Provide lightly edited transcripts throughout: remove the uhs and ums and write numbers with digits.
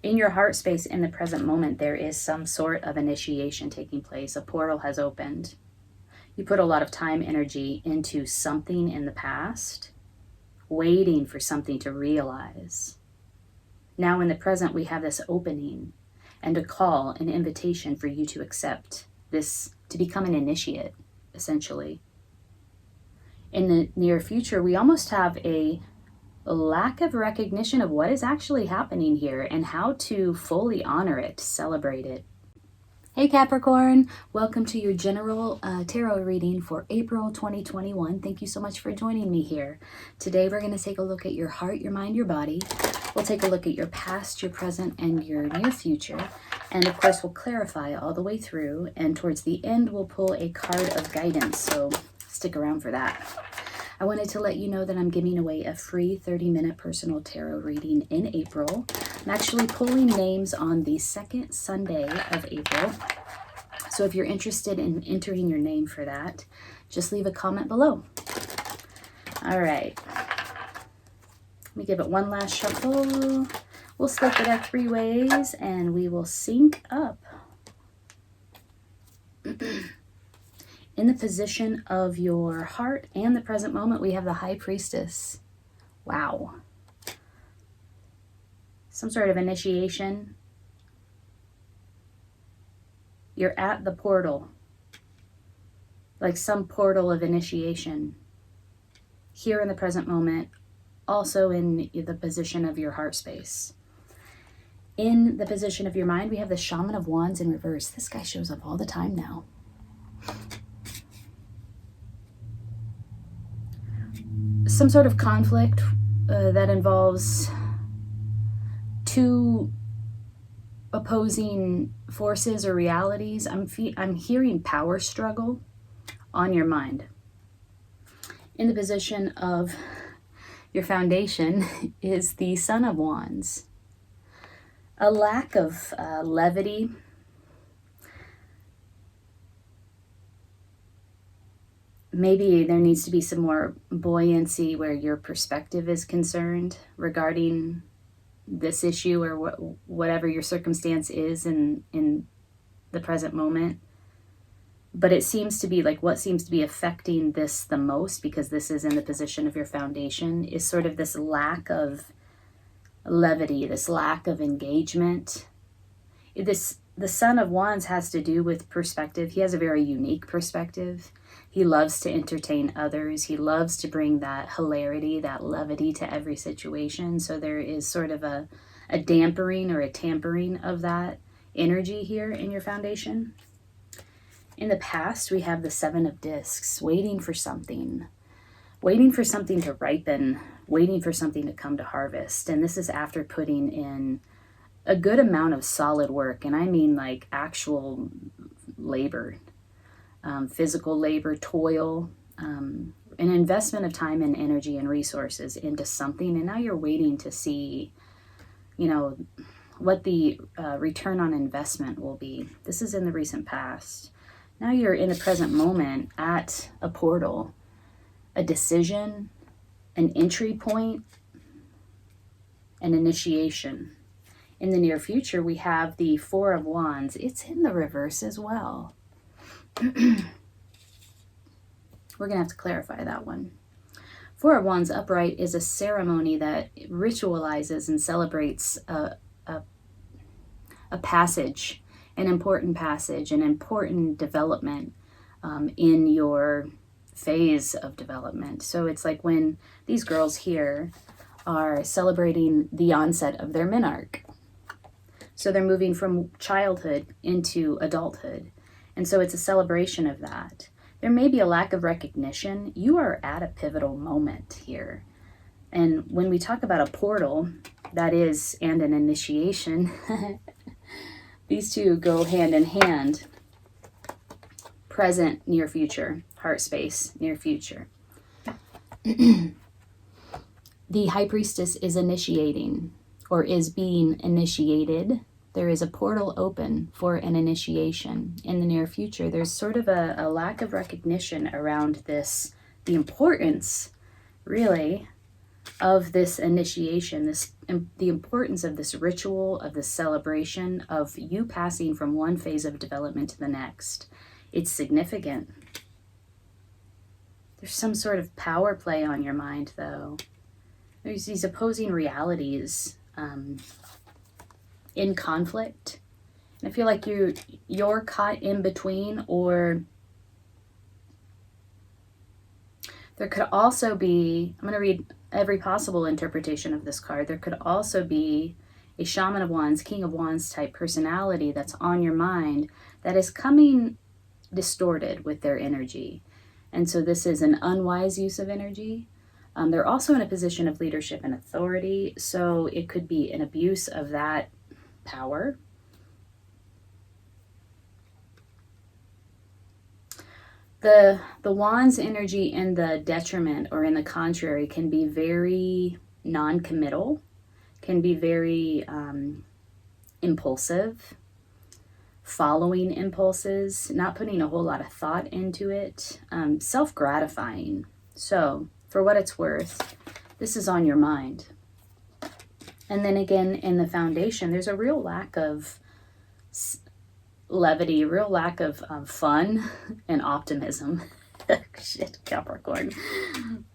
In your heart space in the present moment, there is some sort of initiation taking place. A portal has opened. You put a lot of time, energy into something in the past, waiting for something to realize. Now in the present, we have this opening and a call, an invitation for you to accept this, to become an initiate, essentially. In the near future, we almost have a lack of recognition of what is actually happening here and how to fully honor it, celebrate it. Hey Capricorn, welcome to your general tarot reading for April 2021. Thank you so much for joining me here. Today we're going to take a look at your heart, your mind, your body. We'll take a look at your past, your present, and your near future. And of course we'll clarify all the way through, and towards the end we'll pull a card of guidance, so stick around for that. I wanted to let you know that I'm giving away a free 30-minute personal tarot reading in April. I'm actually pulling names on the second Sunday of April. So if you're interested in entering your name for that, just leave a comment below. All right. Let me give it one last shuffle. We'll split it up 3 ways and we will sync up. In the position of your heart and the present moment, we have the High Priestess. Wow. Some sort of initiation. You're at the portal. Like some portal of initiation. Here in the present moment, also in the position of your heart space. In the position of your mind, we have the Shaman of Wands in reverse. This guy shows up all the time now. Some sort of conflict that involves 2 opposing forces or realities. I'm hearing power struggle on your mind. In the position of your foundation is the Son of Wands. A lack of levity. Maybe there needs to be some more buoyancy where your perspective is concerned regarding this issue or whatever your circumstance is in the present moment. But it seems to be like what seems to be affecting this the most, because this is in the position of your foundation, is sort of this lack of levity, this lack of engagement. The Son of Wands has to do with perspective. He has a very unique perspective. He loves to entertain others. He loves to bring that hilarity, that levity to every situation. So there is sort of a dampering or a tampering of that energy here in your foundation. In the past, we have the 7 of Discs, waiting for something to ripen, waiting for something to come to harvest. And this is after putting in a good amount of solid work. And I mean like actual labor. Physical labor, toil, an investment of time and energy and resources into something, and now you're waiting to see, what the return on investment will be. This is in the recent past. Now you're in the present moment at a portal, a decision, an entry point, an initiation. In the near future, we have the 4 of Wands. It's in the reverse as well. We're going to have to clarify that one. 4 of Wands upright is a ceremony that ritualizes and celebrates a passage, an important development in your phase of development. So it's like when these girls here are celebrating the onset of their menarche. So they're moving from childhood into adulthood. And so it's a celebration of that. There may be a lack of recognition. You are at a pivotal moment here. And when we talk about a portal, that is, and an initiation, these two go hand in hand. Present, near future. Heart space, near future. The High Priestess is initiating, or is being initiated. There is a portal open for an initiation in the near future. There's sort of a lack of recognition around this, the importance, really, of this initiation, the importance of this ritual, of this celebration, of you passing from one phase of development to the next. It's significant. There's some sort of power play on your mind, though. There's these opposing realities in conflict. And I feel like you're caught in between, or there could also be, I'm going to read every possible interpretation of this card. There could also be a Shaman of Wands, King of Wands type personality that's on your mind that is coming distorted with their energy. And so this is an unwise use of energy. They're also in a position of leadership and authority, so it could be an abuse of that power. The Wands energy in the detriment or in the contrary can be very non-committal, can be very impulsive, following impulses, not putting a whole lot of thought into it, self-gratifying. So, for what it's worth, this is on your mind. And then again, in the foundation, there's a real lack of levity, a real lack of fun and optimism. Shit, Capricorn.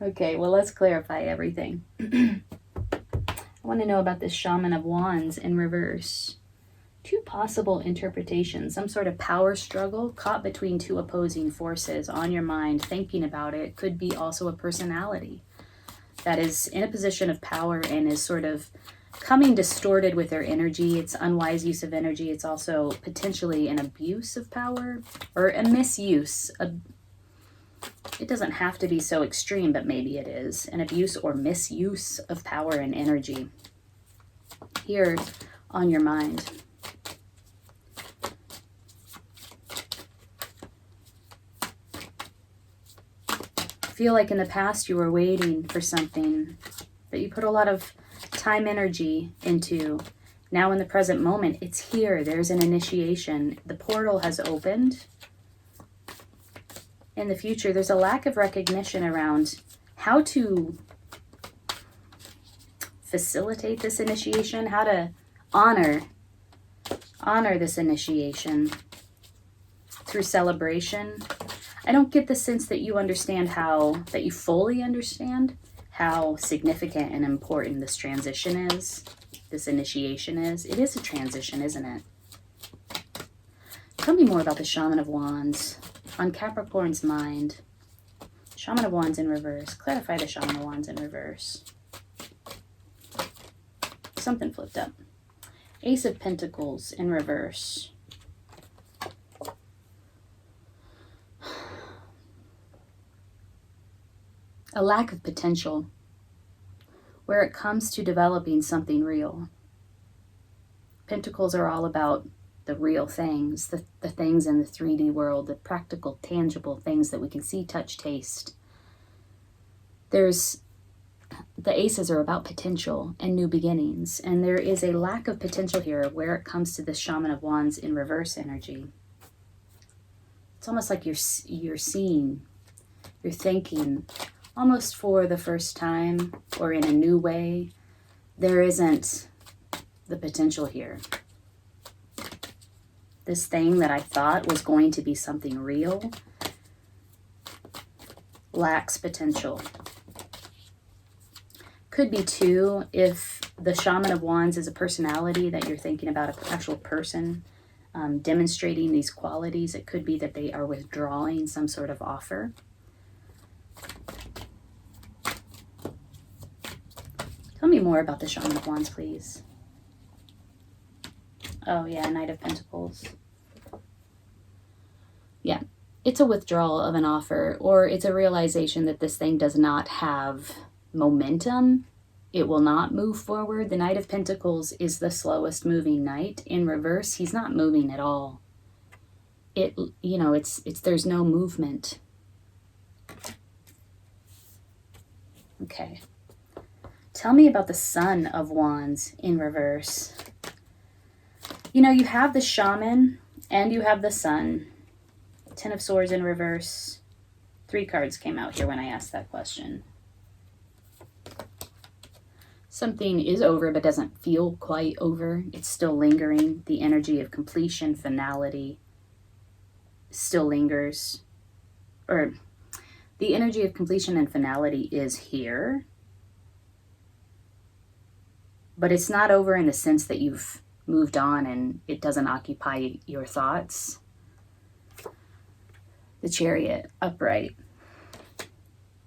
Okay, well, let's clarify everything. I want to know about this Shaman of Wands in reverse. Two possible interpretations, some sort of power struggle caught between two opposing forces on your mind, thinking about it. Could be also a personality that is in a position of power and is sort of coming distorted with their energy. It's unwise use of energy. It's also potentially an abuse of power or a misuse. It doesn't have to be so extreme, but maybe it is. An abuse or misuse of power and energy here on your mind. Feel like in the past you were waiting for something that you put a lot of time, energy into. Now in the present moment, it's here. There's an initiation. The portal has opened. In the future, there's a lack of recognition around how to facilitate this initiation, how to honor this initiation through celebration. I don't get the sense that you understand that you fully understand how significant and important this transition is, this initiation is. It is a transition, isn't it? Tell me more about the Shaman of Wands on Capricorn's mind. Shaman of Wands in reverse. Clarify the Shaman of Wands in reverse. Something flipped up. Ace of Pentacles in reverse. A lack of potential where it comes to developing something real. Pentacles are all about the real things, the things in the 3D world, the practical, tangible things that we can see, touch, taste. The aces are about potential and new beginnings, and there is a lack of potential here where it comes to the Shaman of Wands in reverse energy. It's almost like you're seeing, you're thinking, almost for the first time or in a new way. There isn't the potential here. This thing that I thought was going to be something real lacks potential. Could be too, if the Shaman of Wands is a personality that you're thinking about, an actual person demonstrating these qualities, it could be that they are withdrawing some sort of offer. Tell me more about the Shaman of Wands, please. Oh, yeah, Knight of Pentacles. Yeah, it's a withdrawal of an offer, or it's a realization that this thing does not have momentum. It will not move forward. The Knight of Pentacles is the slowest moving knight. In reverse, he's not moving at all. There's no movement. Okay. Tell me about the Sun of Wands in reverse. You have the Shaman and you have the Sun. Ten of Swords in reverse. 3 cards came out here when I asked that question. Something is over but doesn't feel quite over. It's still lingering. The energy of completion, finality still lingers. Or the energy of completion and finality is here. But it's not over in the sense that you've moved on and it doesn't occupy your thoughts. The Chariot, upright.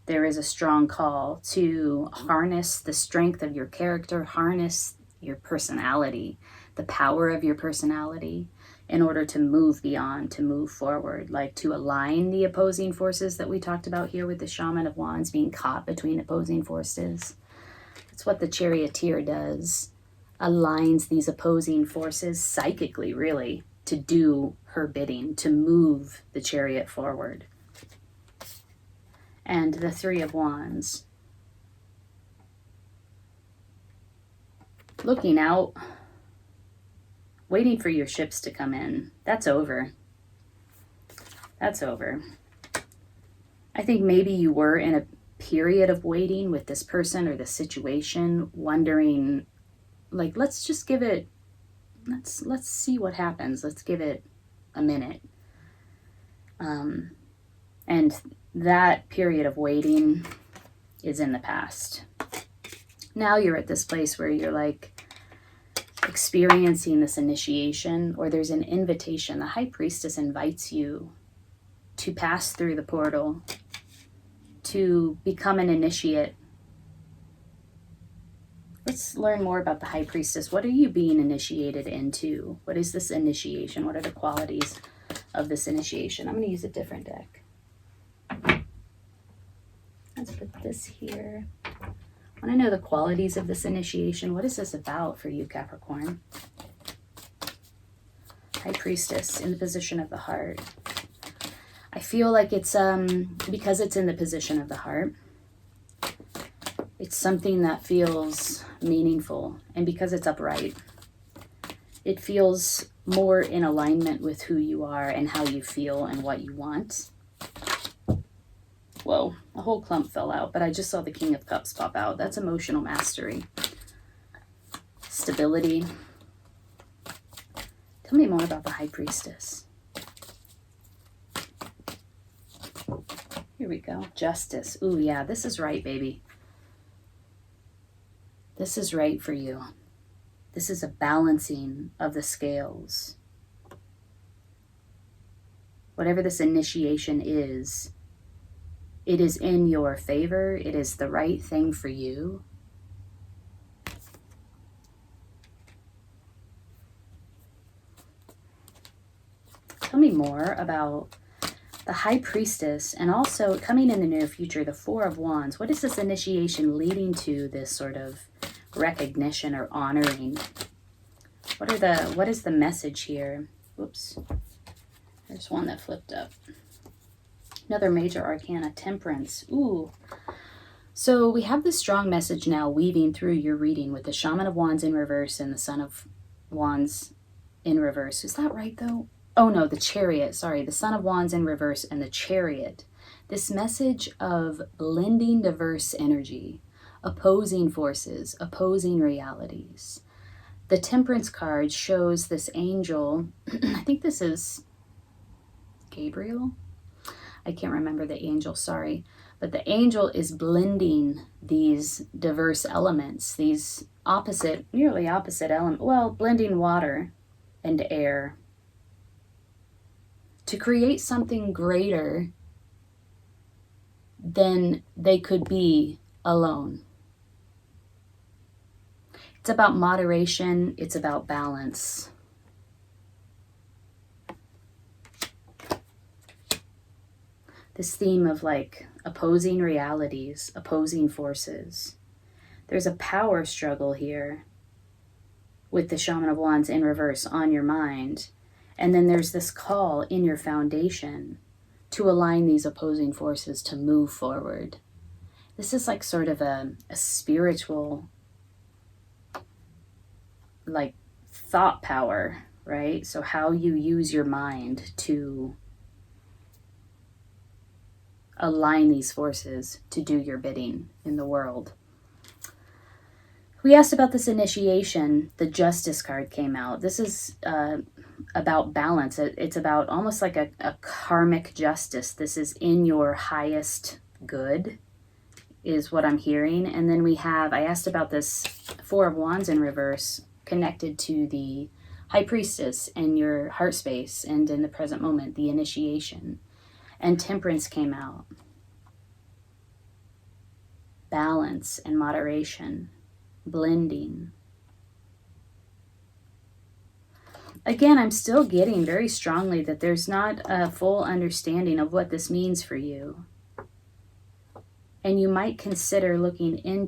There is a strong call to harness the strength of your character, harness your personality, the power of your personality in order to move beyond, to move forward, like to align the opposing forces that we talked about here with the Shaman of Wands being caught between opposing forces. That's what the Charioteer does, aligns these opposing forces psychically, really, to do her bidding, to move the chariot forward. And the Three of Wands. Looking out, waiting for your ships to come in. That's over. That's over. I think maybe you were in a period of waiting with this person or this situation, wondering, like, let's just give it, let's see what happens. Let's give it a minute. And that period of waiting is in the past. Now you're at this place where you're like experiencing this initiation, or there's an invitation. The High Priestess invites you to pass through the portal, to become an initiate. Let's learn more about the High Priestess. What are you being initiated into? What is this initiation? What are the qualities of this initiation? I'm going to use a different deck. Let's put this here. I want to know the qualities of this initiation. What is this about for you, Capricorn? High Priestess in the position of the heart. I feel like it's, because it's in the position of the heart, it's something that feels meaningful. And because it's upright, it feels more in alignment with who you are and how you feel and what you want. Whoa, a whole clump fell out, but I just saw the King of Cups pop out. That's emotional mastery. Stability. Tell me more about the High Priestess. Here we go. Justice. Ooh, yeah, this is right, baby. This is right for you. This is a balancing of the scales. Whatever this initiation is, it is in your favor. It is the right thing for you. Tell me more about the High Priestess, and also coming in the near future, the Four of Wands. What is this initiation leading to, this sort of recognition or honoring? What is the message here? Whoops. There's one that flipped up. Another major arcana, Temperance. Ooh. So we have this strong message now weaving through your reading with the Shaman of Wands in reverse and the Son of Wands in reverse. Is that right, though? Oh, no, the Chariot. Sorry, the Son of Wands in reverse and the Chariot. This message of blending diverse energy, opposing forces, opposing realities. The Temperance card shows this angel. I think this is Gabriel. I can't remember the angel, sorry. But the angel is blending these diverse elements, these opposite, nearly opposite elements. Well, blending water and air to create something greater than they could be alone. It's about moderation. It's about balance. This theme of like opposing realities, opposing forces. There's a power struggle here with the Shaman of Wands in reverse on your mind. And then there's this call in your foundation to align these opposing forces to move forward. This is like sort of a spiritual, like thought power, right? So how you use your mind to align these forces to do your bidding in the world. We asked about this initiation. The Justice card came out. This is about balance. It's about almost like a karmic justice. This is in your highest good, is what I'm hearing. And then I asked about this Four of Wands in reverse, connected to the High Priestess and your heart space, and in the present moment, the initiation. And Temperance came out. Balance and moderation, blending. Again, I'm still getting very strongly that there's not a full understanding of what this means for you. And you might consider looking a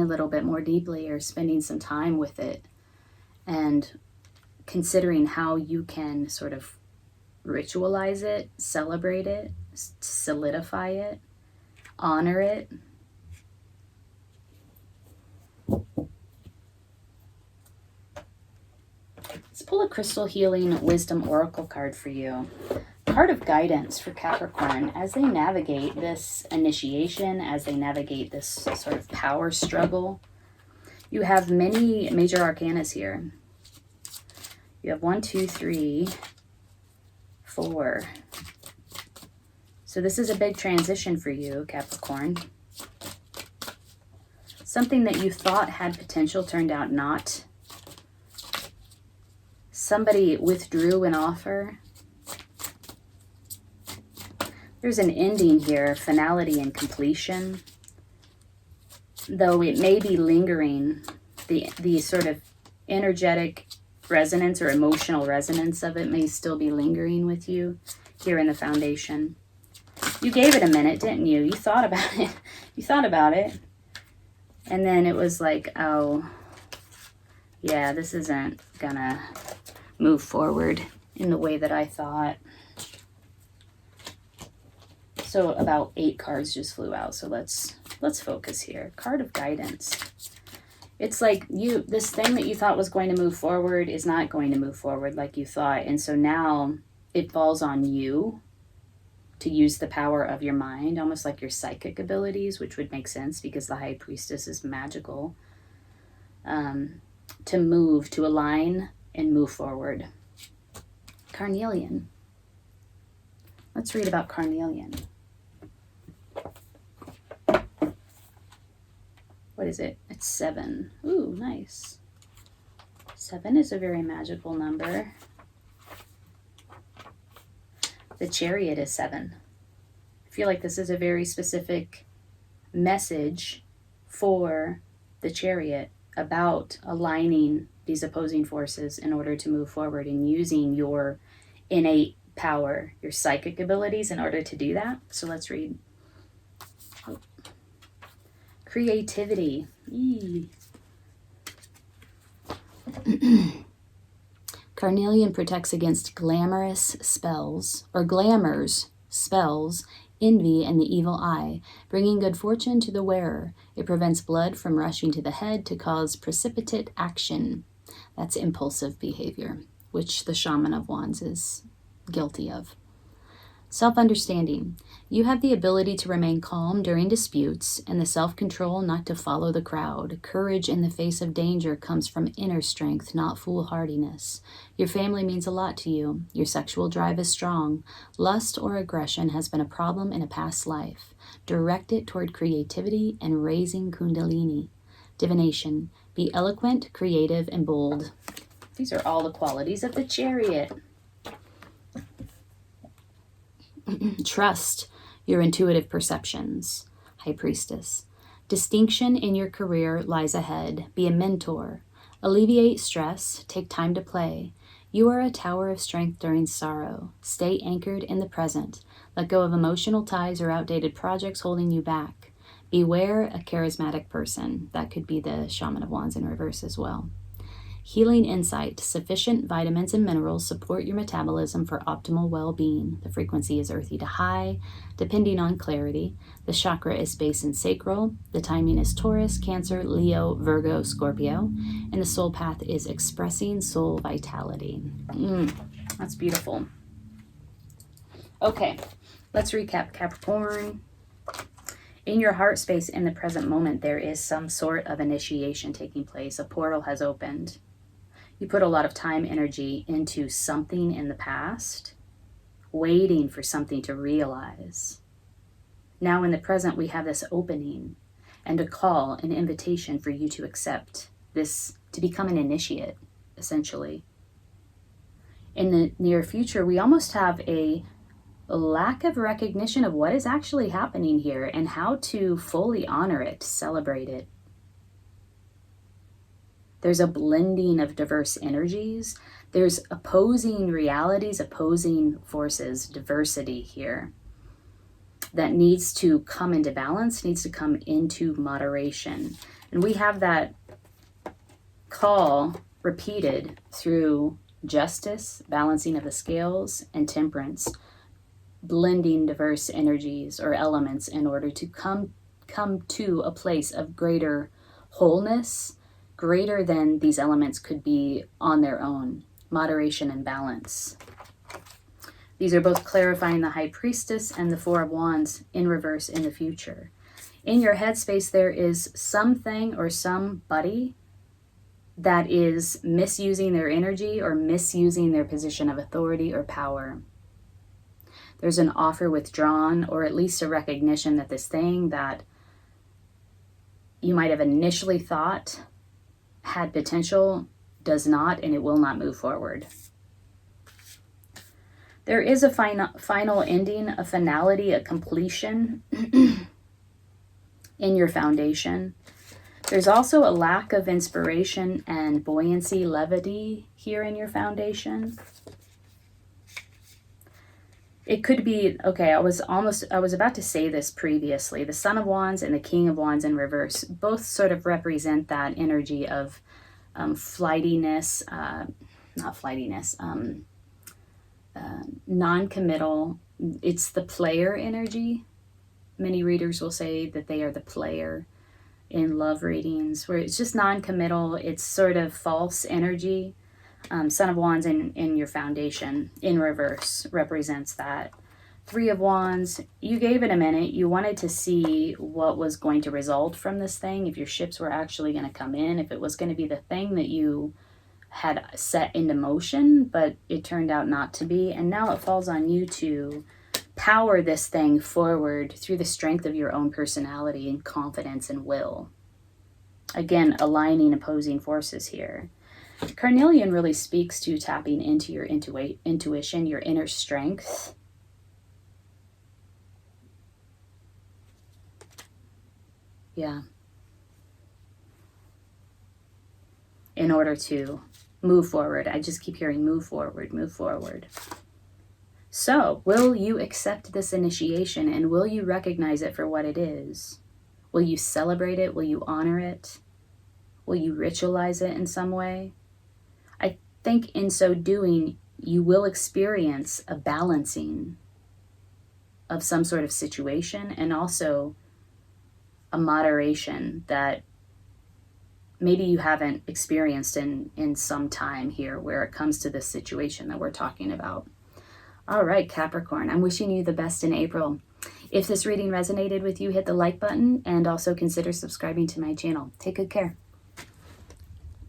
little bit more deeply, or spending some time with it, and considering how you can sort of ritualize it, celebrate it, solidify it, honor it. Let's pull a Crystal Healing Wisdom Oracle card for you. Card of guidance for Capricorn as they navigate this initiation, as they navigate this sort of power struggle. You have many major arcanas here. You have 1, 2, 3, 4. So this is a big transition for you, Capricorn. Something that you thought had potential turned out not. Somebody withdrew an offer. There's an ending here, finality and completion. Though it may be lingering, the sort of energetic resonance or emotional resonance of it may still be lingering with you here in the foundation. You gave it a minute, didn't you? You thought about it. You thought about it. And then it was like, oh, yeah, this isn't gonna move forward in the way that I thought. So about 8 cards just flew out. So let's focus here. Card of guidance. It's like this thing that you thought was going to move forward is not going to move forward like you thought. And so now it falls on you to use the power of your mind, almost like your psychic abilities, which would make sense because the High Priestess is magical, to move, to align and move forward. Carnelian. Let's read about Carnelian. What is it? It's 7. Ooh, nice. 7 is a very magical number. The Chariot is 7. I feel like this is a very specific message for the Chariot about aligning these opposing forces in order to move forward and using your innate power, your psychic abilities in order to do that. So let's read. Creativity. Carnelian protects against glamorous spells, or glamours, spells, envy, and the evil eye, bringing good fortune to the wearer. It prevents blood from rushing to the head to cause precipitate action. That's impulsive behavior, which the Shaman of Wands is guilty of. Self-understanding. You have the ability to remain calm during disputes and the self-control not to follow the crowd. Courage in the face of danger comes from inner strength, not foolhardiness. Your family means a lot to you. Your sexual drive is strong. Lust or aggression has been a problem in a past life. Direct it toward creativity and raising Kundalini. Divination. Be eloquent, creative, and bold. These are all the qualities of the Chariot. Trust your intuitive perceptions. High Priestess. Distinction in your career lies ahead. Be a mentor. Alleviate stress. Take time to play. You are a tower of strength during sorrow. Stay anchored in the present. Let go of emotional ties or outdated projects holding you back. Beware a charismatic person. That could be the Shaman of Wands in reverse as well. Healing insight. Sufficient vitamins and minerals support your metabolism for optimal well-being. The frequency is earthy to high, depending on clarity. The chakra is base and sacral. The timing is Taurus, Cancer, Leo, Virgo, Scorpio. And the soul path is expressing soul vitality. That's beautiful. Okay, let's recap Capricorn. In your heart space in the present moment, there is some sort of initiation taking place. A portal has opened. You put a lot of time, energy into something in the past, waiting for something to realize. Now in the present, we have this opening and a call, an invitation for you to accept this, to become an initiate, essentially. In the near future, we almost have a lack of recognition of what is actually happening here and how to fully honor it, celebrate it. There's a blending of diverse energies. There's opposing realities, opposing forces, diversity here that needs to come into balance, needs to come into moderation. And we have that call repeated through justice, balancing of the scales, and temperance, blending diverse energies or elements in order to come to a place of greater wholeness, greater than these elements could be on their own. Moderation and balance. These are both clarifying the High Priestess and the Four of Wands in reverse in the future. In your headspace, there is something or somebody that is misusing their energy or misusing their position of authority or power. There's an offer withdrawn, or at least a recognition that this thing that you might have initially thought had potential does not, and it will not move forward. There is a final ending, a finality, a completion in your foundation. There's also a lack of inspiration and buoyancy, levity here in your foundation. It could be, okay, I was about to say this previously. The Son of Wands and the King of Wands in reverse both sort of represent that energy of non-committal. It's the player energy. Many readers will say that they are the player in love readings, where it's just non-committal. It's sort of false energy. Son of Wands in your foundation in reverse represents that. Three of Wands, you gave it a minute. You wanted to see what was going to result from this thing, if your ships were actually going to come in, if it was going to be the thing that you had set into motion, but it turned out not to be. And now it falls on you to power this thing forward through the strength of your own personality and confidence and will. Again, aligning opposing forces here. Carnelian really speaks to tapping into your intuition, your inner strength. Yeah. In order to move forward. I just keep hearing move forward, move forward. So, will you accept this initiation, and will you recognize it for what it is? Will you celebrate it? Will you honor it? Will you ritualize it in some way? I think in so doing, you will experience a balancing of some sort of situation, and also a moderation that maybe you haven't experienced in some time here, where it comes to this situation that we're talking about. All right, Capricorn, I'm wishing you the best in April. If this reading resonated with you, hit the like button and also consider subscribing to my channel. Take good care.